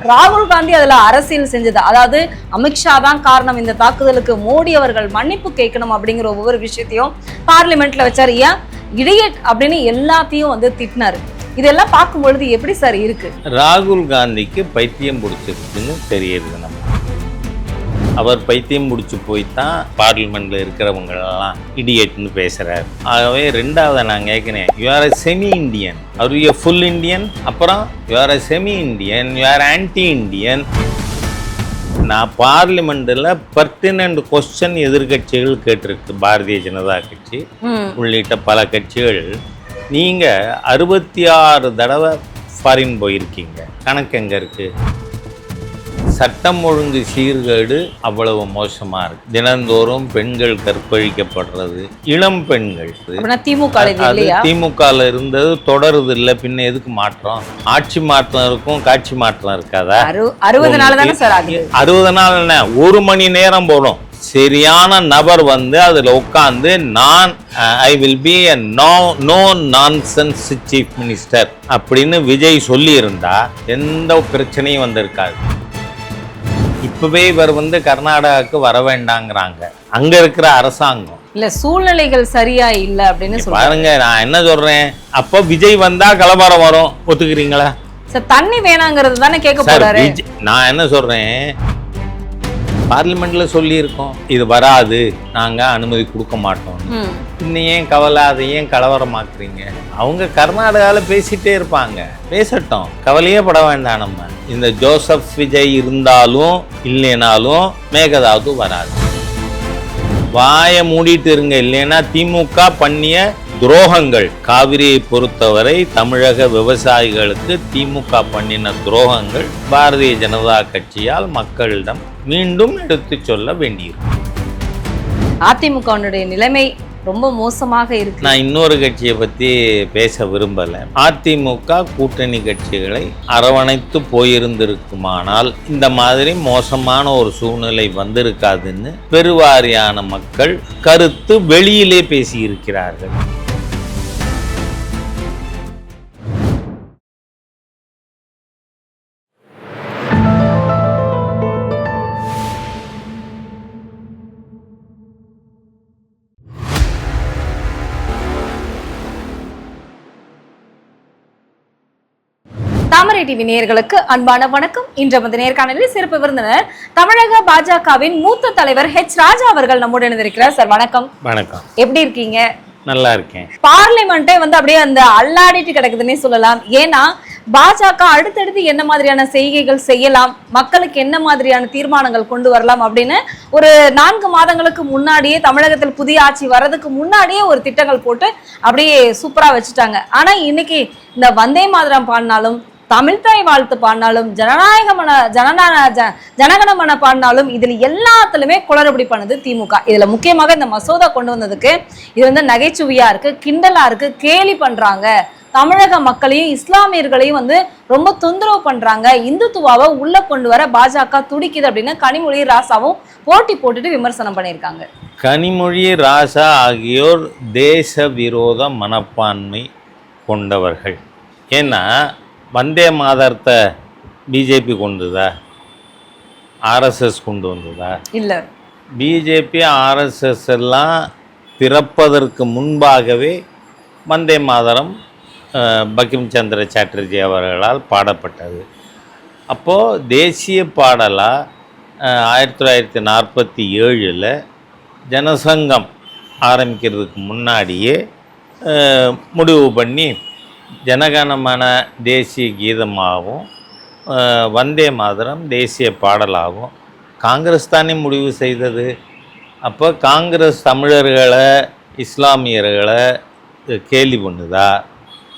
ராகுல் காந்தி அதுல அரசியல் செஞ்சது, அதாவது அமித்ஷா தான் காரணம் இந்த தாக்குதலுக்கு, மோடி அவர்கள் மன்னிப்பு கேட்கணும் அப்படிங்கிற ஒவ்வொரு விஷயத்தையும் பார்லிமெண்ட்ல வச்சாரு. ஏன் இடியட் அப்படின்னு எல்லாத்தையும் வந்து திட்டினாரு. இதெல்லாம் பார்க்கும் பொழுது எப்படி சார் இருக்கு? ராகுல் காந்திக்கு பைத்தியம் பிடிச்சிருக்குன்னு தெரியுது. நம்ம அவர் பைத்தியம் பிடிச்சி போய்தான் பார்லிமெண்ட்ல இருக்கிறவங்களெல்லாம் இடியட்னு பேசுறாரு. ஆகவே ரெண்டாவது நான் கேட்கிறேன், you are a semi Indian, are you full Indian? அப்புறம் you are a semi Indian, you are anti Indian. நான் பார்லிமெண்ட்டில் பர்டினன்ட் கொஸ்டின் எதிர்கட்சிகள் கேட்டிருக்கு, பாரதிய ஜனதா கட்சி உள்ளிட்ட பல கட்சிகள். நீங்கள் 66 தடவை ஃபாரின் போயிருக்கீங்க, கணக்கு எங்கே இருக்குது? சட்டம் ஒழுங்கு சீர்கேடு அவ்வளவு மோசமாக இருக்கு. தினந்தோறும் பெண்கள் கற்பழிக்கப்படுறது, இளம் பெண்கள். திமுகவில் இருந்தது தொடருது இல்லை, பின்ன எதுக்கு மாற்றம்? ஆட்சி மாற்றம் இருக்கும், காட்சி மாற்றம் இருக்காதா? 60 நாள் தானே சார் ஆகுது. 60 நாள் என்ன, 1 மணி நேரம் போடும். சரியான நபர் வந்து அதில் உட்காந்து நான் I will be a no nonsense chief minister அப்படின்னு விஜய் சொல்லி இருந்தா எந்த பிரச்சனையும் வந்திருக்காது. இப்பவே இவர் வந்து கர்நாடகாவுக்கு வர வேண்டாங்கிறாங்க, அங்க இருக்கிற அரசாங்கம். இல்ல சூழ்நிலைகள் சரியா இல்ல அப்படின்னு பாருங்க. நான் என்ன சொல்றேன், அப்போ விஜய் வந்தா கலவரம் வரும், ஒத்துக்கிறீங்களா? சார் தண்ணி வேணாங்கிறது தானே கேட்க போறாரு. நான் என்ன சொல்றேன், பார்லிமெண்ட்ல சொல்லியிருக்கோம் இது வராது, நாங்க அனுமதி கொடுக்க மாட்டோம். இன்னும் ஏன் கவலை, அதை ஏன் கலவரமாக்குறீங்க? அவங்க கர்நாடகாவில் பேசிட்டே இருப்பாங்க, பேசட்டும், கவலையே பட வேண்டாம். நம்ம இந்த ஜோசப் விஜய் இருந்தாலும் இல்லைனாலும் மேகதாது வராது. வாயை மூடிட்டு இருங்க, இல்லைன்னா திமுக பண்ணிய துரோகங்கள். காவிரியை பொறுத்தவரை தமிழக விவசாயிகளுக்கு திமுக பண்ணின துரோகங்கள் பாரதிய ஜனதா கட்சியால் மக்களிடம் மீண்டும் எடுத்து சொல்ல வேண்டியிருக்கும். அதிமுகவுடைய நிலைமை ரொம்ப மோசமாக இருக்கு. நான் இன்னொரு கட்சியை பத்தி பேச விரும்பல. அதிமுக கூட்டணி கட்சிகளை அரவணைத்து போயிருந்திருக்குமானால் இந்த மாதிரி மோசமான ஒரு சூழ்நிலை வந்திருக்காதுன்னு பெருவாரியான மக்கள் கருத்து வெளியிலே பேசியிருக்கிறார்கள். தாமரை டிவி நேயர்களுக்கு அன்பான வணக்கம். இன்று வந்து நேர்காணலில் சிறப்பு விருந்தினர் தமிழக பாஜகவின் மூத்த தலைவர் H. ராஜா அவர்கள் நம்முடன் இருக்கிறார். சார் வணக்கம். வணக்கம். எப்படி இருக்கீங்க? நல்லா இருக்கேன். பார்லிமெண்டே வந்து அப்படியே அந்த அல்லாடிட்டு கிடக்குதுன்னே சொல்லலாம். ஏன்னா பாஜக அடுத்தடுத்து என்ன மாதிரியான செய்கைகள் செய்யலாம், மக்களுக்கு என்ன மாதிரியான தீர்மானங்கள் கொண்டு வரலாம் அப்படின்னு ஒரு 4 மாதங்களுக்கு முன்னாடியே, தமிழகத்தில் புதிய ஆட்சி வர்றதுக்கு முன்னாடியே ஒரு திட்டங்கள் போட்டு அப்படியே சூப்பரா வச்சுட்டாங்க. ஆனா இன்னைக்கு இந்த வந்தே மாதரம் பாடினாலும், தமிழ்தாய் வாழ்த்து பாடினாலும், ஜனகணமன பாடினாலும், இதுல எல்லாத்துலயுமே குளறுபடி பண்ணுது திமுக. இதுல முக்கியமாக இந்த மசோதா கொண்டு வந்ததுக்கு இது வந்து நகைச்சுவையா இருக்கு, கிண்டலா இருக்கு, கேலி பண்றாங்க. தமிழக மக்களையும் இஸ்லாமியர்களையும் வந்து ரொம்ப தொந்தரவு பண்றாங்க, இந்துத்துவாவை உள்ள கொண்டு வர பாஜக துடிக்குது அப்படின்னு கனிமொழி ராசாவும் போட்டி போட்டுட்டு விமர்சனம் பண்ணியிருக்காங்க. கனிமொழி ராசா ஆகியோர் தேச விரோத மனப்பான்மை கொண்டவர்கள். ஏன்னா வந்தே மாதரத்தை பிஜேபி கொண்டுதா, ஆர்எஸ்எஸ் கொண்டு வந்ததா? இல்லை. பிஜேபி ஆர்எஸ்எஸ் எல்லாம் பிறப்பதற்கு முன்பாகவே வந்தே மாதரம் பங்கிம் சந்திர சாட்டர்ஜி அவர்களால் பாடப்பட்டது. அப்போது தேசிய பாடலாக 1947 ஜனசங்கம் ஆரம்பிக்கிறதுக்கு முன்னாடியே முடிவு பண்ணி ஜனகணமன தேசிய கீதமாகவும் வந்தே மாதரம் தேசிய பாடலாகவும் காங்கிரஸ் தானே முடிவு செய்தது. அப்போ காங்கிரஸ் தமிழர்களை இஸ்லாமியர்களை கேலி பண்ணுதா,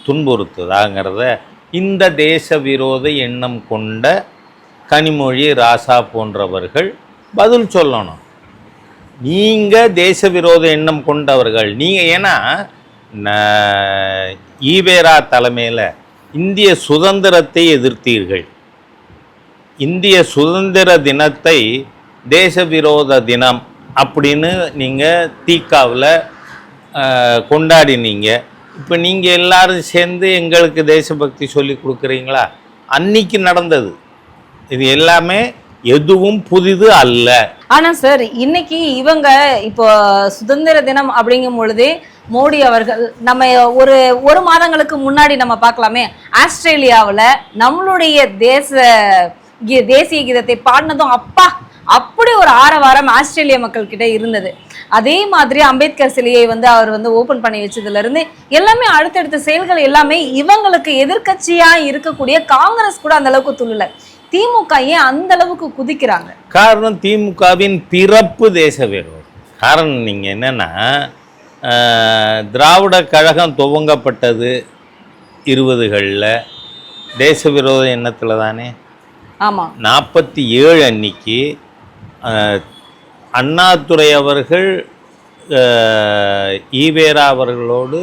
துன்புறுத்துதாங்கிறத இந்த தேச விரோத எண்ணம் கொண்ட கனிமொழி ராசா போன்றவர்கள் பதில் சொல்லணும். நீங்கள் தேச விரோத எண்ணம் கொண்டவர்கள் நீங்கள். ஏன்னா ஈவேரா தலைமையில் இந்திய சுதந்திரத்தை எதிர்த்தீர்கள். இந்திய சுதந்திர தினத்தை தேச விரோத தினம் அப்படின்னு நீங்கள் தீக்காவில் கொண்டாடினீங்க. இப்போ நீங்கள் எல்லாரும் சேர்ந்து எங்களுக்கு தேசபக்தி சொல்லி கொடுக்குறீங்களா? அன்னைக்கு நடந்தது இது எல்லாமே எதுவும் புதிது அல்ல. ஆனா சார், இன்னைக்கு இவங்க இப்போ சுதந்திர தினம் அப்படிங்கும் பொழுதே மோடி அவர்கள் நம்ம ஒரு மாதங்களுக்கு முன்னாடி நம்ம பார்க்கலாமே, ஆஸ்திரேலியாவில் நம்மளுடைய தேசிய கீதத்தை பாடினதும் அப்படி ஒரு ஆரவாரம் ஆஸ்திரேலிய மக்கள் கிட்ட இருந்தது. அதே மாதிரி அம்பேத்கர் சிலையை அவர் ஓபன் பண்ணி வச்சதுல இருந்து எல்லாமே அடுத்தடுத்த செயல்கள் எல்லாமே இவங்களுக்கு எதிர்க்கட்சியா இருக்கக்கூடிய காங்கிரஸ் கூட அந்த அளவுக்கு துள்ளல. திமுக ஏன் அந்த அளவுக்கு குதிக்கிறாங்க? காரணம் திமுகவின் பிறப்பு தேச விரோதம். காரணம் நீங்க என்னன்னா, திராவிட கழகம் துவங்கப்பட்டது 20களில் தேச விரோத எண்ணத்தில் தானே. ஆமாம். 47 அன்னைக்கு அண்ணாதுரை அவர்கள் ஈவேரா அவர்களோடு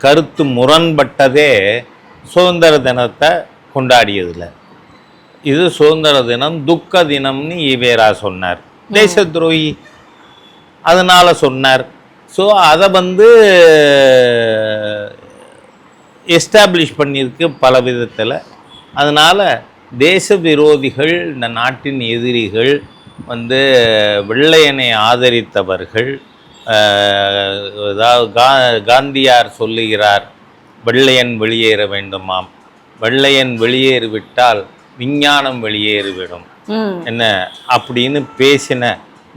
கருத்து முரண்பட்டதே சுதந்திர தினத்தை கொண்டாடியதில்லை. இது சுதந்திர தினம் துக்க தினம்னு ஈவேரா சொன்னார், தேச துரோகி அதனால சொன்னார். ஸோ அதை எஸ்டாப்ளிஷ் பண்ணியிருக்கு பல விதத்தில். அதனால் தேச விரோதிகள், இந்த நாட்டின் எதிரிகள், வெள்ளையனை ஆதரித்தவர்கள், காந்தியார் சொல்லுகிறார் வெள்ளையன் வெளியேற வேண்டுமாம், வெள்ளையன் வெளியேறிவிட்டால் விஞ்ஞானம் வெளியேறிவிடும் என்ன அப்படின்னு பேசின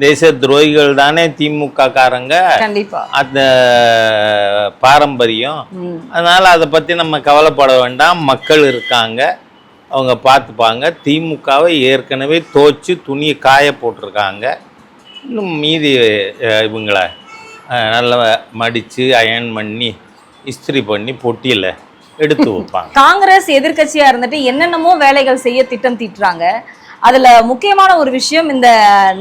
தேச துரோகிகள் தானே திமுக காரங்க. அந்த பாரம்பரியம். அதனால அதை பற்றி நம்ம கவலைப்பட வேண்டாம், மக்கள் இருக்காங்க, அவங்க பார்த்துப்பாங்க. திமுகவை ஏற்கனவே தோச்சு துணியை காய போட்டிருக்காங்க. இன்னும் மீதி இவங்களை நல்லா மடித்து அயன் பண்ணி இஸ்திரி பண்ணி பொட்டியில் எடுத்து வைப்பாங்க. காங்கிரஸ் எதிர்கட்சியா இருந்துட்டு என்னென்னமோ வேலைகள் செய்ய திட்டம் தீட்டுறாங்க. அதுல முக்கியமான ஒரு விஷயம், இந்த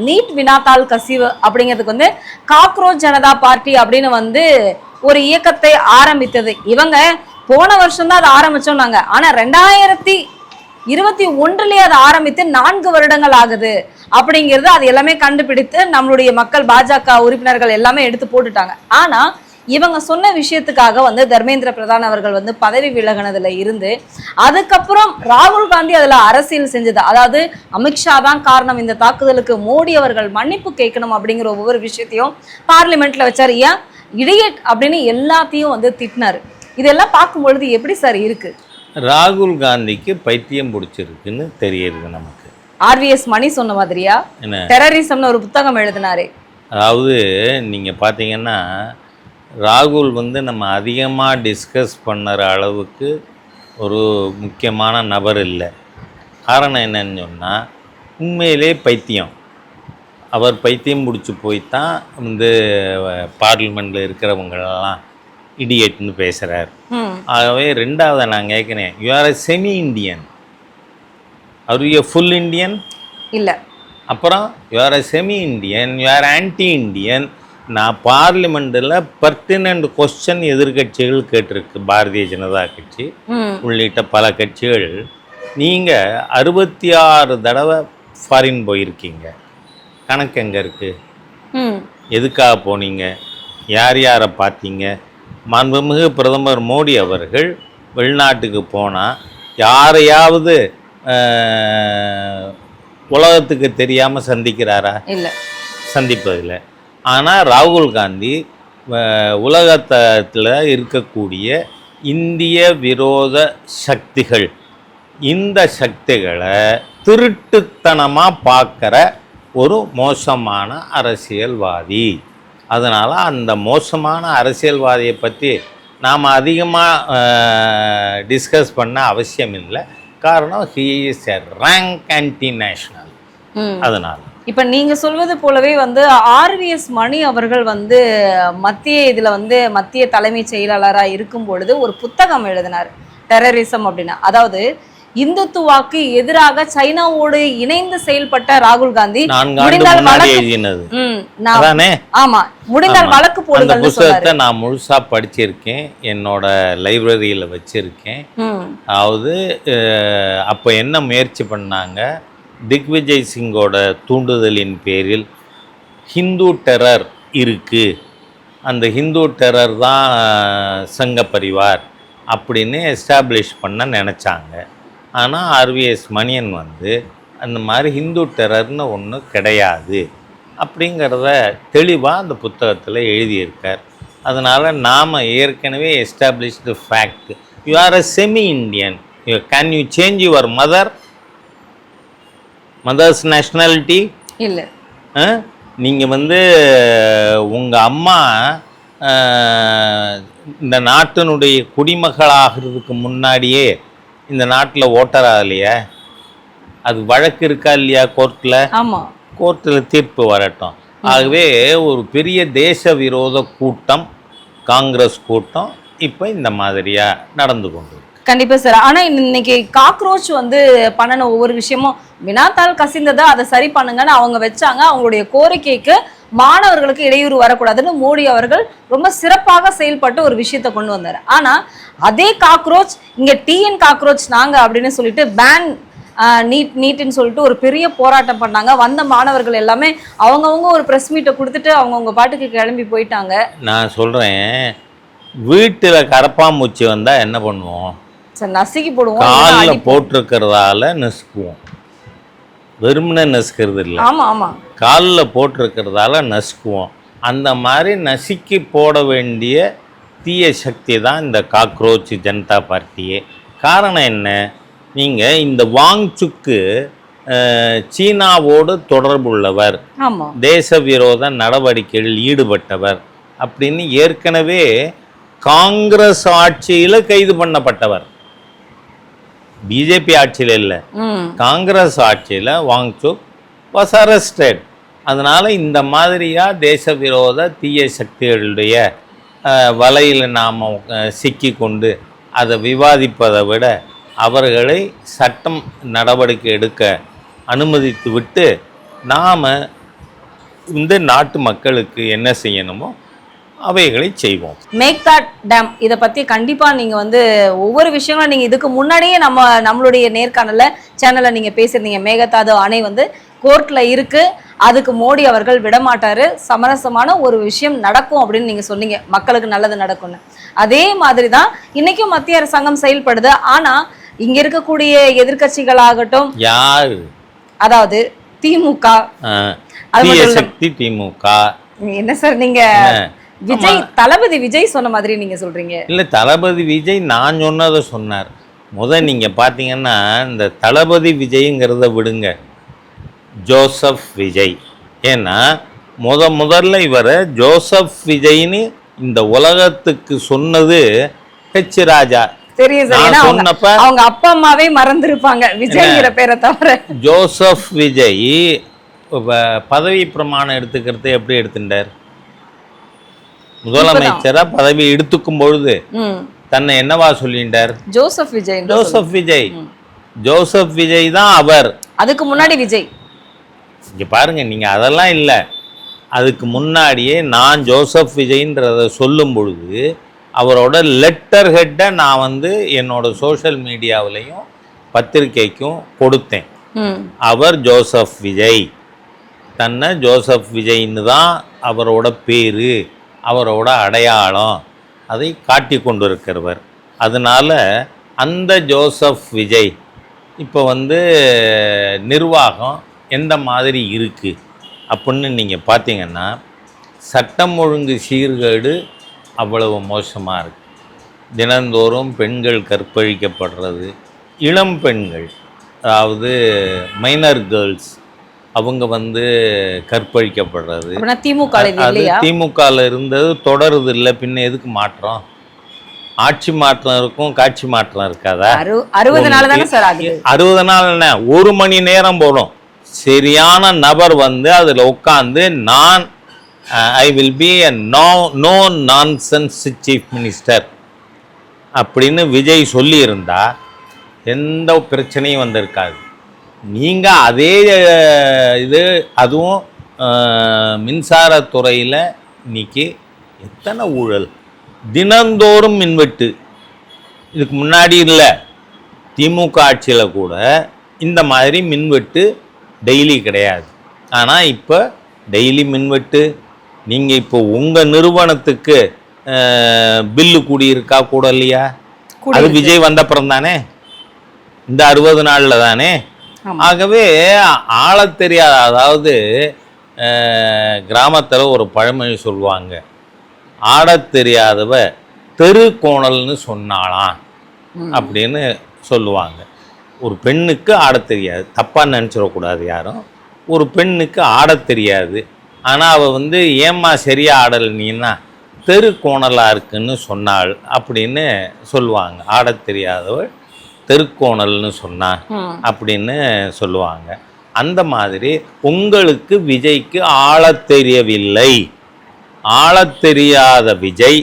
நீட் வினாத்தாள் கசிவு அப்படிங்கிறதுக்கு காக்ரோச் ஜனதா பார்ட்டி அப்படின்னு ஒரு இயக்கத்தை ஆரம்பித்தது. இவங்க போன வருஷம் தான் அதை ஆரம்பிச்சோம்னாங்க. ஆனா 2021 அதை ஆரம்பித்து 4 வருடங்கள் ஆகுது அப்படிங்கிறது அது எல்லாமே கண்டுபிடித்து நம்மளுடைய மக்கள் பாஜக உறுப்பினர்கள் எல்லாமே எடுத்து போட்டுட்டாங்க. ஆனா இவங்க சொன்ன விஷயத்துக்காக தர்மேந்திர பிரதான் அவர்கள் பதவி விலகினதுல இருந்து அதுக்கப்புறம் ராகுல் காந்தி அதுல அரசியல் செஞ்சது. அதாவது அமித்ஷா தான் காரணம் இந்த தாக்குதலுக்கு, மோடி அவர்கள் மன்னிப்பு கேட்கணும் அப்படிங்கிற ஒவ்வொரு விஷயத்தையும் பார்லிமெண்ட்ல வச்சாரு. ஏன் இடியட் அப்படின்னு எல்லாத்தையும் திட்டினாரு. இதெல்லாம் பார்க்கும் பொழுது எப்படி சார் இருக்கு? ராகுல் காந்திக்கு பைத்தியம் பிடிச்சிருக்குன்னு தெரியுது நமக்கு. RVS மணி சொன்ன மாதிரியா டெரரிசம்னு ஒரு புத்தகம் எழுதினாரு. அதாவது நீங்க பாத்தீங்கன்னா ராகுல் நம்ம அதிகமாக டிஸ்கஸ் பண்ணுற அளவுக்கு ஒரு முக்கியமான நபர் இல்லை. காரணம் என்னன்னு சொன்னால், உண்மையிலே பைத்தியம். அவர் பைத்தியம் பிடிச்சி போய்த்தான் பார்லிமெண்ட்டில் இருக்கிறவங்களெல்லாம் இடியட்னு பேசுகிறார். ஆகவே ரெண்டாவது நான் கேட்குறேன், you are a semi Indian, are you full Indian? இல்லை. அப்புறம் you R a semi Indian, you are anti Indian. நான் பார்லிமெண்ட்டில் பர்டினன்ட் கொஸ்டின் எதிர்கட்சிகள் கேட்டிருக்கு, பாரதிய ஜனதா கட்சி உள்ளிட்ட பல கட்சிகள். நீங்கள் 66 தடவை ஃபாரின் போயிருக்கீங்க, கணக்கு எங்கே இருக்குது? எதுக்காக போனீங்க? யார் யாரை பார்த்தீங்க? மாண்புமிகு பிரதமர் மோடி அவர்கள் வெளிநாட்டுக்கு போனால் யாரையாவது உலகத்துக்கு தெரியாமல் சந்திக்கிறாரா? இல்லை, சந்திப்பதில்லை. ஆனால் ராகுல் காந்தி உலகத்தில் இருக்கக்கூடிய இந்திய விரோத சக்திகள், இந்த சக்திகளை திருட்டுத்தனமாக பார்க்குற ஒரு மோசமான அரசியல்வாதி. அதனால் அந்த மோசமான அரசியல்வாதியை பற்றி நாம் அதிகமாக டிஸ்கஸ் பண்ண அவசியம் இல்லை. காரணம், he is a rank anti national. அதனால் இப்ப நீங்க சொல்வது போலவே RVS மணி அவர்கள் மத்திய இதுல மத்திய தலைமைச் செயலாளராக இருக்கும் பொழுது ஒரு புத்தகம் எழுதினார், டெரரிசம் அப்படின்னு. அதாவது இந்துத்துவாக்கு எதிராக சைனாவோடு இணைந்து செயல்பட்ட ராகுல் காந்தி முடிந்தால் வழக்கு போடுங்க. புத்தகத்தை நான் முழுசா படிச்சிருக்கேன், என்னோட லைப்ரரியில வச்சிருக்கேன். அதாவது அப்ப என்ன முயற்சி பண்ணாங்க, திக்விஜய் சிங்கோட தூண்டுதலின் பேரில் ஹிந்து டெரர் இருக்குது, அந்த ஹிந்து டெரர் தான் சங்க பரிவார் அப்படின்னு எஸ்டாப்ளிஷ் பண்ண நினச்சாங்க. ஆனால் ஆர்விஎஸ் மணியன் வந்து அந்த மாதிரி ஹிந்து டெரர்னு ஒன்று கிடையாது அப்படிங்கிறத தெளிவாக அந்த புத்தகத்தில் எழுதியிருக்கார். அதனால் நாம் ஏற்கனவே established fact, you are a semi Indian, can you change your mother's nationality? இல்லை. நீங்கள் வந்து உங்கள் அம்மா இந்த நாட்டினுடைய குடிமகளாகிறதுக்கு முன்னாடியே இந்த நாட்டில் ஓட்டர் ஆகலையா? அது வழக்கு இருக்கா இல்லையா கோர்ட்டில்? ஆமாம், கோர்ட்டில் தீர்ப்பு வரட்டும். ஆகவே ஒரு பெரிய தேச விரோத கூட்டம், காங்கிரஸ் கூட்டம் இப்போ இந்த மாதிரியாக நடந்து கொண்டு. கண்டிப்பா சார். ஆனா இன்னைக்கு காக்ரோச் வந்து பண்ணின ஒவ்வொரு விஷயமும் வினாத்தால் கசிந்ததை அதை சரி பண்ணுங்கன்னு அவங்க வச்சாங்க. அவங்களுடைய கோரிக்கைக்கு மாணவர்களுக்கு இடையூறு வரக்கூடாதுன்னு மோடி அவர்கள் ரொம்ப சிறப்பாக செயல்பட்டு ஒரு விஷயத்தை கொண்டு வந்தார். ஆனா அதே காக்ரோச் இங்க டிஎன் காக்ரோச் நாங்க அப்படின்னு சொல்லிட்டு பேன் நீட்டுன்னு சொல்லிட்டு ஒரு பெரிய போராட்டம் பண்ணாங்க. வந்த மாணவர்கள் எல்லாமே அவங்கவுங்க ஒரு ப்ரெஸ் மீட்டை கொடுத்துட்டு அவங்கவுங்க பாட்டுக்கு கிளம்பி போயிட்டாங்க. நான் சொல்றேன், வீட்டில் கரப்பாம்பூச்சி வந்தா என்ன பண்ணுவோம்? நசுக்கி போடுவோம், காலில் போட்டிருக்கிறதால நசுக்குவோம். வெறுமனே நசுக்கிறது இல்லை. ஆமா ஆமா, காலில் போட்டிருக்கிறதால நசுக்குவோம். அந்த மாதிரி நசுக்கி போட வேண்டிய தீய சக்தி தான் இந்த காக்ரோச் ஜனதா பார்ட்டியே. காரணம் என்ன? நீங்கள் இந்த வாங்சுக்கு சீனாவோடு தொடர்புள்ளவர், தேச விரோத நடவடிக்கைகளில் ஈடுபட்டவர் அப்படின்னு ஏற்கனவே காங்கிரஸ் ஆட்சியில் கைது பண்ணப்பட்டவர். பிஜேபி ஆட்சியில் இல்லை, காங்கிரஸ் ஆட்சியில் வாங்சுக் வாஸ் அரெஸ்டட். அதனால் இந்த மாதிரியாக தேச விரோத தீய சக்திகளுடைய வலையில் நாம் சிக்கி கொண்டு அதை விவாதிப்பதை விட அவர்களை சட்டம் நடவடிக்கை எடுக்க அனுமதித்து விட்டு நாம் இந்த நாட்டு மக்களுக்கு என்ன செய்யணுமோ அவைகளை செய்வோம். மேகதாட் டேம் இதை பற்றி கண்டிப்பாக நீங்கள் வந்து ஒவ்வொரு விஷயங்களும் நீங்கள் இதுக்கு முன்னாடியே நம்மளுடைய நேர்காணலில் சேனலில் நீங்கள் பேசியிருந்தீங்க. மேகதாது அணை வந்து கோர்ட்டில் இருக்குது, அதுக்கு மோடி அவர்கள் விடமாட்டார், சமரசமான ஒரு விஷயம் நடக்கும் அப்படின்னு நீங்கள் சொன்னீங்க, மக்களுக்கு நல்லது நடக்கும்னு. அதே மாதிரி தான் இன்றைக்கும் மத்திய அரசாங்கம் செயல்படுது. ஆனால் இங்கே இருக்கக்கூடிய எதிர்கட்சிகளாகட்டும், யார், அதாவது திமுக, திமுக என்ன சார் நீங்க விஜய், தளபதி விஜய் சொன்ன மாதிரி நீங்க சொல்றீங்க? இல்ல, தளபதி விஜய் நான் சொன்னதை சொன்னார். நீங்க பாத்தீங்கன்னா இந்த தளபதி விஜய்ங்கிறத விடுங்க, ஜோசப் விஜய். ஏன்னா முதல்ல இவரை ஜோசப் விஜய்னு இந்த உலகத்துக்கு சொன்னது ஹெச் ராஜா. தெரியும் சார், அவங்க அப்பா அம்மாவே மறந்துருப்பாங்க விஜய்ங்கிற பேரை தவிர. ஜோசப் விஜய் பதவி பிரமாணம் எடுத்துக்கிறது எப்படி எடுத்துட்டார்? முதலமைச்சரா பதவி எடுத்துக்கும் பொழுது தன்னை என்னவா சொல்லிட்டார்? Joseph Vijay. Joseph Vijay, Joseph Vijay தான் அவர். அதுக்கு முன்னாடி விஜய். இங்க பாருங்க, நீங்க அதெல்லாம் இல்லை, அதுக்கு முன்னாடியே நான் ஜோசப் விஜய்ன்றத சொல்லும் பொழுது அவரோட லெட்டர் ஹெட்டை நான் வந்து என்னோட சோஷியல் மீடியாவிலையும் பத்திரிகைக்கும் கொடுத்தேன். அவர் ஜோசப் விஜய், தன்னை ஜோசப் விஜய்ன்னு தான் அவரோட பேர், அவரோட அடையாளம், அதை காட்டி கொண்டிருக்கிறவர். அதனால் அந்த ஜோசப் விஜய் இப்போ வந்து நிர்வாகம் எந்த மாதிரி இருக்குது அப்படின்னு நீங்கள் பார்த்தீங்கன்னா, சட்டம் ஒழுங்கு சீர்கேடு அவ்வளவு மோசமாக இருக்குது. தினந்தோறும் பெண்கள் கற்பழிக்கப்படுறது, இளம் பெண்கள், அதாவது மைனர் கேர்ள்ஸ், அவங்க வந்து கற்பழிக்கப்படுறது. திமுகவில் இருந்தது தொடருது இல்லை, பின்ன எதுக்கு மாற்றம்? ஆட்சி மாற்றம் இருக்கும், காட்சி மாற்றம் இருக்காதா? 60 நாள் தானே சார் ஆகுது. 60 நாள் என்ன, 1 மணி நேரம் போடும். சரியான நபர் வந்து அதில் உட்காந்து நான் I will be a no nonsense chief minister அப்படின்னு விஜய் சொல்லியிருந்தா எந்த பிரச்சனையும் வந்திருக்காது. நீங்கள் அதே அதுவும் மின்சாரத்துறையில் இன்னைக்கு எத்தனை ஊழல், தினந்தோறும் மின்வெட்டு. இதுக்கு முன்னாடி இல்லை, திமுக ஆட்சியில் கூட இந்த மாதிரி மின்வெட்டு டெய்லி கிடையாது. ஆனால் இப்போ டெய்லி மின்வெட்டு. நீங்கள் இப்போ உங்கள் நிறுவனத்துக்கு பில்லு கூடியிருக்கா கூட இல்லையா? அது விஜய் வந்தப்புறம் தானே. இந்த 60 நாள்ல தானே. ஆகவே ஆளத் தெரியாத, அதாவது கிராமத்தில் ஒரு பழமொழி சொல்லுவாங்க, ஆடத் தெரியாதவ தெரு கோணல்னு சொன்னாலாம் அப்படின்னு சொல்லுவாங்க. ஒரு பெண்ணுக்கு ஆடத் தெரியாது, தப்பாக நினச்சிடக்கூடாது யாரும். ஒரு பெண்ணுக்கு ஆடத் தெரியாது, ஆனால் அவள் வந்து ஏம்மா சரியா ஆடலைன்னா தெரு கோணலாக இருக்குன்னு சொன்னாள் அப்படின்னு சொல்லுவாங்க. ஆடத் தெரியாதவள் தெருக்கோணல்னு சொன்னா அப்படின்னு சொல்லுவாங்க. அந்த மாதிரி உங்களுக்கு விஜய்க்கு ஆளத் தெரியவில்லை. ஆளத் தெரியாத விஜய்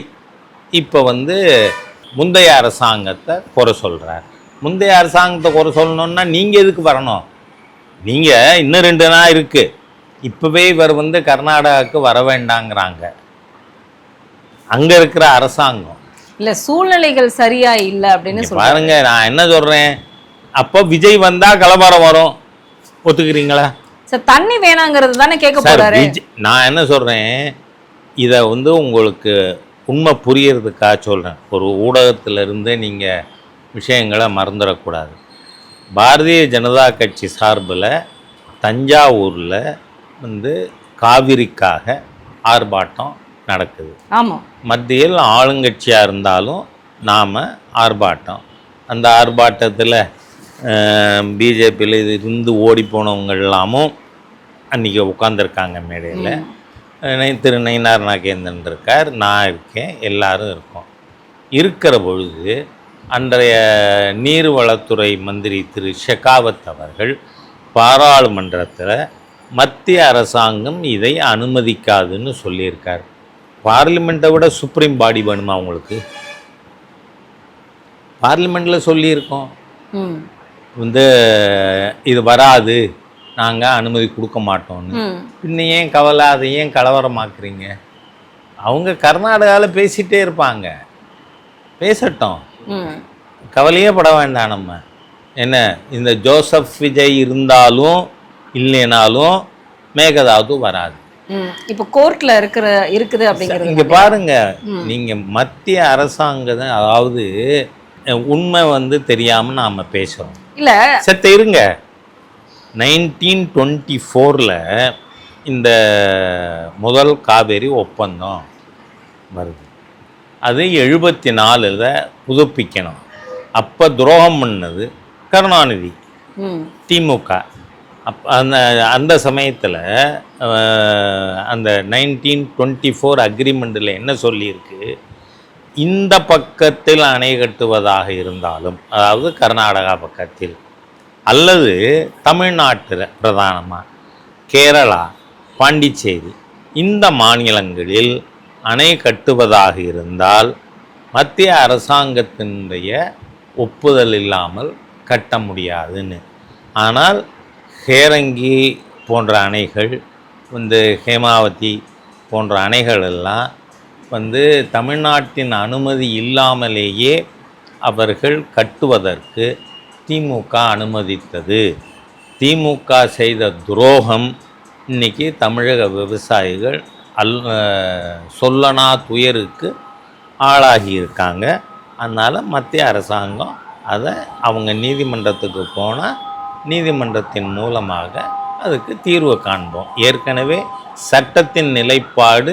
இப்போ வந்து முந்தைய அரசாங்கத்தை குறை சொல்கிறார். முந்தைய அரசாங்கத்தை குறை சொல்லணுன்னா நீங்கள் எதுக்கு வரணும்? நீங்கள் இன்னும் 2 நாள் இருக்குது. இப்போவே இவர் வந்து கர்நாடகாவுக்கு வர வேண்டாங்கிறாங்க. அங்கே இருக்கிற அரசாங்கம் இல்லை, சூழ்நிலைகள் சரியா இல்லை அப்படின்னு பாருங்க. நான் என்ன சொல்கிறேன், அப்போ விஜய் வந்தால் கலவரம் வரும், ஒத்துக்கிறீங்களா? சார் தண்ணி வேணாங்கிறது தானே கேட்க போறாரு. நான் என்ன சொல்கிறேன், இதை வந்து உங்களுக்கு உண்மை புரியறதுக்காக சொல்கிறேன். ஒரு ஊடகத்திலிருந்து நீங்கள் விஷயங்களை மறந்துடக்கூடாது. பாரதிய ஜனதா கட்சி சார்பில் தஞ்சாவூரில் வந்து காவிரிக்காக ஆர்ப்பாட்டம் நடக்குது. ஆமாம், மத்தியில் ஆளுங்கட்சியாக இருந்தாலும் நாம் ஆர்ப்பாட்டம். அந்த ஆர்ப்பாட்டத்தில் பிஜேபியில் இருந்து ஓடி போனவங்க எல்லாமும் அன்றைக்கி உட்காந்துருக்காங்க மேடையில். திரு நயினார் நாகேந்திரன் இருக்கார், நான் இருக்கேன், எல்லாரும் இருக்கோம். இருக்கிற பொழுது அன்றைய நீர்வளத்துறை மந்திரி திரு ஷெகாவத் அவர்கள் பாராளுமன்றத்தில் மத்திய அரசாங்கம் இதை அனுமதிக்காதுன்னு சொல்லியிருக்கார். பார்லிமெண்ட்டை விட சுப்ரீம் பாடி வேணுமா உங்களுக்கு? பார்லிமெண்ட்டில் சொல்லியிருக்கோம் வந்து இது வராது, நாங்கள் அனுமதி கொடுக்க மாட்டோம்னு. இன்னும் ஏன் கவலை, அதை ஏன் கலவரமாக்குறீங்க? அவங்க கர்நாடகாவில் பேசிகிட்டே இருப்பாங்க, பேசட்டும், கவலையே பட வேண்டாம். நம்ம என்ன, இந்த ஜோசப் விஜய் இருந்தாலும் இல்லைனாலும் மேகதாது வராது. இப்போ கோர்ட்ல இருக்குது அப்படிங்கிறது. இங்க பாருங்க, நீங்க மத்திய அரசாங்கம், அதாவது உண்மை வந்து தெரியாம நாம பேசுறோம். இல்ல செத்த இருங்க. 1924 இந்த முதல் காவேரி ஒப்பந்தம் வருது. அது 74 புதுப்பிக்கணும். அப்போ துரோகம் பண்ணது கருணாநிதி, திமுக. அந்த சமயத்தில் அந்த 1924 அக்ரிமெண்ட்டில் என்ன சொல்லியிருக்கு, இந்த பக்கத்தில் அணை கட்டுவதாக இருந்தாலும், அதாவது கர்நாடகா பக்கத்தில் அல்லது தமிழ்நாட்டில் பிரதானமாக கேரளா, பாண்டிச்சேரி இந்த மாநிலங்களில் அணை கட்டுவதாக இருந்தால் மத்திய அரசாங்கத்தினுடைய ஒப்புதல் இல்லாமல் கட்ட முடியாதுன்னு. ஆனால் ஹேரங்கி போன்ற அணைகள் வந்து, ஹேமாவதி போன்ற அணைகள் எல்லாம் வந்து தமிழ்நாட்டின் அனுமதி இல்லாமலேயே அவர்கள் கட்டுவதற்கு திமுக அனுமதித்தது. திமுக செய்த துரோகம் இன்றைக்கி தமிழக விவசாயிகள் சொல்லனா துயருக்கு ஆளாகியிருக்காங்க. அதனால் மத்திய அரசாங்கம் அதை அவங்க நீதிமன்றத்துக்கு போனால் நீதிமன்றத்தின் மூலமாக அதுக்கு தீர்வு காண்போம். ஏற்கனவே சட்டத்தின் நிலைப்பாடு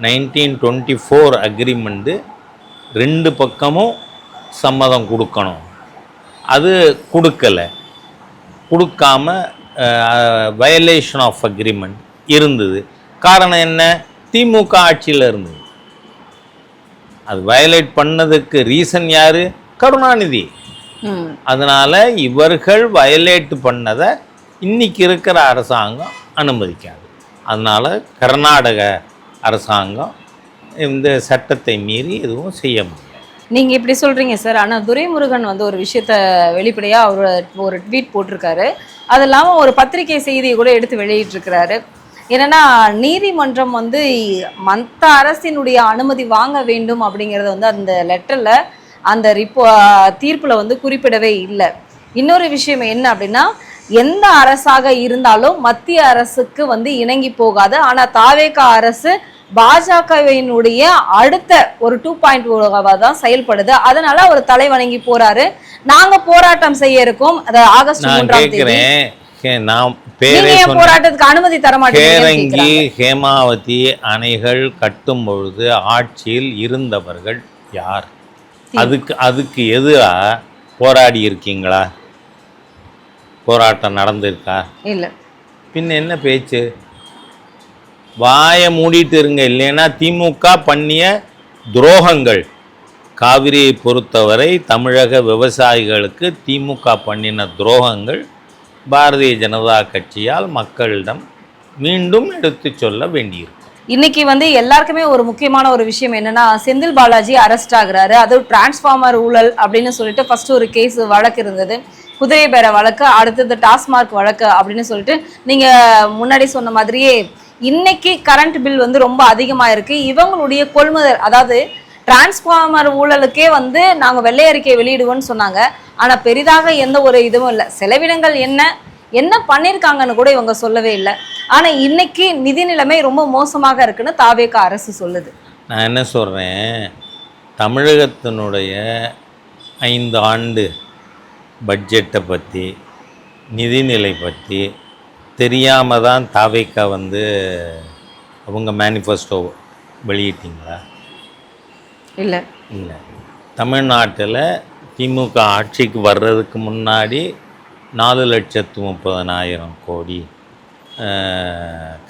1924 அக்ரிமெண்ட்டு 2 பக்கமும் சம்மதம் கொடுக்கணும், அது கொடுக்காம வயலேஷன் ஆஃப் அக்ரிமெண்ட் இருந்தது. காரணம் என்ன? திமுக ஆட்சியில் இருந்தது. அது வயலேட் பண்ணதுக்கு ரீசன் யார்? கருணாநிதி. அதனால் இவர்கள் வயலேட் பண்ணதை இன்னைக்கு இருக்கிற அரசாங்கம் அனுமதிக்காது. அதனால் கர்நாடக அரசாங்கம் இந்த சட்டத்தை மீறி எதுவும் செய்ய முடியாது. நீங்கள் இப்படி சொல்கிறீங்க சார், ஆனால் துரைமுருகன் வந்து ஒரு விஷயத்த வெளிப்படையாக அவர் ஒரு ட்வீட் போட்டிருக்காரு. அது இல்லாமல் ஒரு பத்திரிகை செய்தியை கூட எடுத்து வெளியிட்டிருக்கிறாரு. என்னன்னா, நீதிமன்றம் வந்து மற்ற அரசினுடைய அனுமதி வாங்க வேண்டும் அப்படிங்கிறத வந்து அந்த லெட்டரில், அந்த தீர்ப்பில் வந்து குறிப்பிடவே இல்லை. இன்னொரு விஷயம் என்ன அப்படின்னா, எந்த அரசாக இருந்தாலும் மத்திய அரசுக்கு வந்து இணங்கி போகாது. ஆனால் தாவேகா அரசு பாஜகவினுடைய அடுத்த ஒரு 2.0 தான் செயல்படுது. அதனால அவர் தலை வணங்கி போறாரு. நாங்க போராட்டம் செய்ய இருக்கோம். அது ஆகஸ்ட் நான் 3ஆம் தேதி. கேட்கிறேன், நான் நீங்க பேரே ஏன் போராட்டத்துக்கு அனுமதி தர மாட்டேங்கிறீங்கன்னு கேரங்கி கேக்குறாங்க. ஹேமாவதி அணைகள் கட்டும் பொழுது ஆட்சியில் இருந்தவர்கள் யார்? அதுக்கு எதிரா போராடி இருக்கீங்களா? போராட்டம் நடந்திருக்கா? இல்ல. பின்ன என்ன பேச்சு? வாயை மூடிட்டு இருங்க, இல்லைன்னா திமுக பண்ணிய துரோகங்கள். காவிரியை பொறுத்தவரை தமிழக விவசாயிகளுக்கு திமுக பண்ணின துரோகங்கள் பாரதிய ஜனதா கட்சியால் மக்களிடம் மீண்டும் எடுத்து சொல்ல வேண்டியிருக்கும். இன்னைக்கு வந்து எல்லாருக்குமே ஒரு முக்கியமான ஒரு விஷயம் என்னன்னா, செந்தில் பாலாஜி அரெஸ்ட் ஆகுறாரு. அது டிரான்ஸ்ஃபார்மர் ஊழல் அப்படின்னு சொல்லிட்டு ஃபர்ஸ்ட் ஒரு கேஸ் வழக்கு இருந்தது, குதிரை பேர வழக்கு, அடுத்தது டாஸ்மார்க் வழக்கு அப்படின்னு சொல்லிட்டு நீங்க முன்னாடி சொன்ன மாதிரியே இன்னைக்கு கரண்ட் பில் வந்து ரொம்ப அதிகமா இருக்கு. இவங்களுடைய கொள்முதல், அதாவது டிரான்ஸ்ஃபார்மர் ஊழலுக்கே வந்து நாங்க வெள்ளை அறிக்கை வெளியிடுவோம்னு சொன்னாங்க. ஆனா பெரிதாக எந்த ஒரு இதுவும் இல்லை. செலவினங்கள் என்ன பண்ணியிருக்காங்கன்னு கூட இவங்க சொல்லவே இல்லை. ஆனா இன்னைக்கு நிதி நிலைமை ரொம்ப மோசமாக இருக்குன்னு தாவேகா அரசு சொல்லுது. நான் என்ன சொல்றேன், தமிழகத்தினுடைய 5 ஆண்டு பட்ஜெட்டை பற்றி, நிதிநிலை பற்றி தெரியாம தான் தாவேகா வந்து அவங்க மேனிஃபெஸ்டோ வெளியிட்டீங்களா? இல்லை இல்லை. தமிழ்நாட்டில் திமுக ஆட்சிக்கு வர்றதுக்கு முன்னாடி 4,30,000 கோடி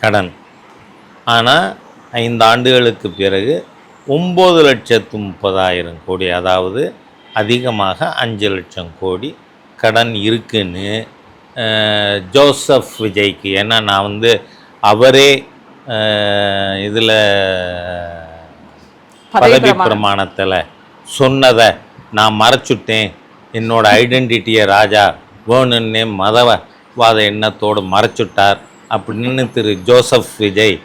கடன். ஆனால் 5 ஆண்டுகளுக்கு பிறகு 9,30,000 கோடி, அதாவது அதிகமாக 5 லட்சம் கோடி கடன் இருக்குன்னு ஜோசப் விஜய்க்கு, ஏன்னா நான் வந்து அவரே இதில் பதவி பிரமாணத்தில் சொன்னதை நான் மறைச்சுட்டேன், என்னோட ஐடென்டிட்டியை ராஜா வேணுன்னே மதவாத எண்ணத்தோடு மறைச்சுட்டார் அப்படின்னு திரு ஜோசப் விஜய்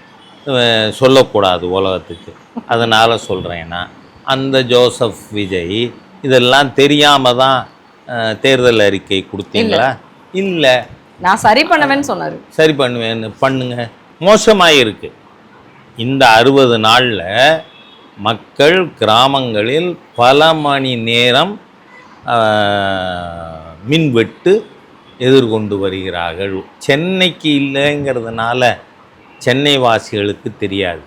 சொல்லக்கூடாது உலகத்துக்கு. அதனால் சொல்கிறேன்னா, அந்த ஜோசப் விஜய் இதெல்லாம் தெரியாமல் தான் தேர்தல் அறிக்கை கொடுத்தீங்களா? இல்லை, நான் சரி பண்ணுவேன்னு சொன்னார். சரி பண்ணுவேன்னு பண்ணுங்க. மோசமாக இருக்குது. இந்த 60 நாளில் மக்கள் கிராமங்களில் பல மணி நேரம் மின்வெட்டு எதிர்கொண்டு வருகிறார்கள். சென்னைக்கு இல்லைங்கிறதுனால சென்னை வாசிகளுக்கு தெரியாது.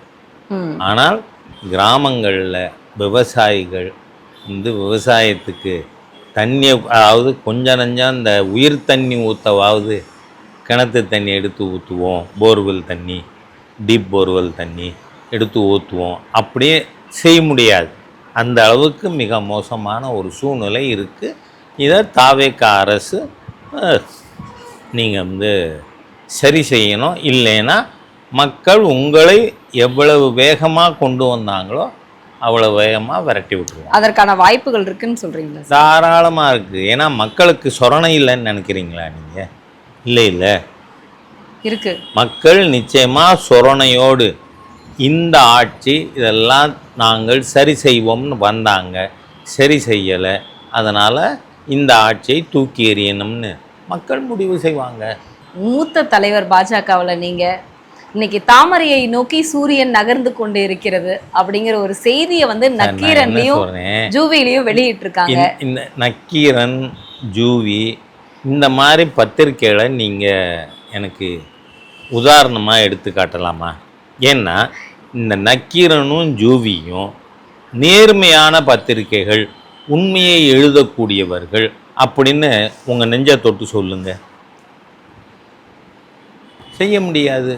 ஆனால் கிராமங்களில் விவசாயிகள் வந்து விவசாயத்துக்கு தண்ணி, அதாவது கொஞ்சம் நஞ்சம் இந்த உயிர் தண்ணி ஊற்றவாவது கிணத்து தண்ணி எடுத்து ஊற்றுவோம், போர்வெல் தண்ணி, டீப் போர்வெல் தண்ணி எடுத்து ஊற்றுவோம், அப்படியே செய்ய முடியாது. அந்த அளவுக்கு மிக மோசமான ஒரு சூழ்நிலை இருக்குது. இதை தாவேகா அரசு நீங்கள் வந்து சரி செய்யணும். இல்லைன்னா மக்கள் உங்களை எவ்வளவு வேகமாக கொண்டு வந்தாங்களோ அவ்வளோ வேகமாக விரட்டி விட்டுருவோம். அதற்கான வாய்ப்புகள் இருக்குன்னு சொல்கிறீங்களா? தாராளமாக இருக்குது. ஏன்னா மக்களுக்கு சொரணை இல்லைன்னு நினைக்கிறீங்களா நீங்கள்? இல்லை இருக்குது. மக்கள் நிச்சயமாக சொரணையோடு இந்த ஆட்சி இதெல்லாம் நாங்கள் சரி செய்வோம்னு வந்தாங்க, சரி செய்யலை, அதனால் இந்த ஆட்சியை தூக்கி எறியணும்னு மக்கள் முடிவு செய்வாங்க. மூத்த தலைவர் பாஜகவில் நீங்கள் இன்னைக்கு தாமரையை நோக்கி சூரியன் நகர்ந்து கொண்டு இருக்கிறது அப்படிங்கிற ஒரு செய்தியை வந்து நக்கீரன்லையும் ஜூவிலையும் வெளியிட்டு இருக்காங்க. இந்த நக்கீரன், ஜூவி, இந்த மாதிரி பத்திரிக்கைகளை நீங்கள் எனக்கு உதாரணமாக எடுத்து காட்டலாமா? ஏன்னா இந்த நக்கீரனும் ஜூவியும் நேர்மையான பத்திரிக்கைகள், உண்மையை எழுதக்கூடியவர்கள் அப்படின்னு உங்கள் நெஞ்சை தொட்டு சொல்லுங்க. செய்ய முடியாது.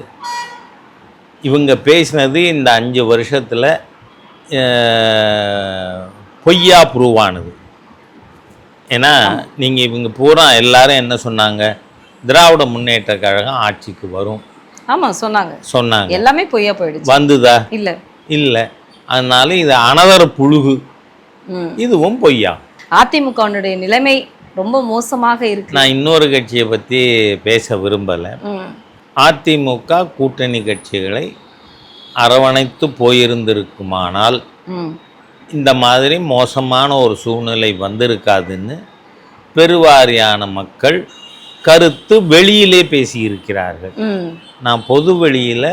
இவங்க பேசினது இந்த 5 வருஷத்தில் பொய்யா ப்ரூவ் ஆனது. ஏன்னா நீங்கள் இவங்க பூரா எல்லாரும் என்ன சொன்னாங்க? திராவிட முன்னேற்ற கழகம் ஆட்சிக்கு வரும். ஆமாம் சொன்னாங்க. எல்லாமே பொய்யா போயிடுச்சு. வந்துதா? இல்லை. அதனால இது அனதர புழுகு, இதுவும் பொய்யா. அதிமுகவுடைய நிலைமை ரொம்ப மோசமாக இருக்கு. நான் இன்னொரு கட்சியை பற்றி பேச விரும்பலை. அதிமுக கூட்டணி கட்சிகளை அரவணைத்து போயிருந்திருக்குமானால் இந்த மாதிரி மோசமான ஒரு சூழ்நிலை வந்திருக்காதுன்னு பெருவாரியான மக்கள் கருத்து வெளியிலே பேசியிருக்கிறார்கள். நான் பொது வெளியில்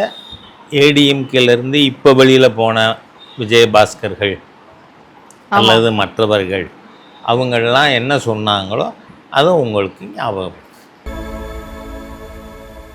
ஏடிஎம்கேலேருந்து இப்போ வெளியில் போன விஜயபாஸ்கர்கள் அல்லது மற்றவர்கள் அவங்கெல்லாம் என்ன சொன்னாங்களோ அதை உங்களுக்கு ஞாபகம்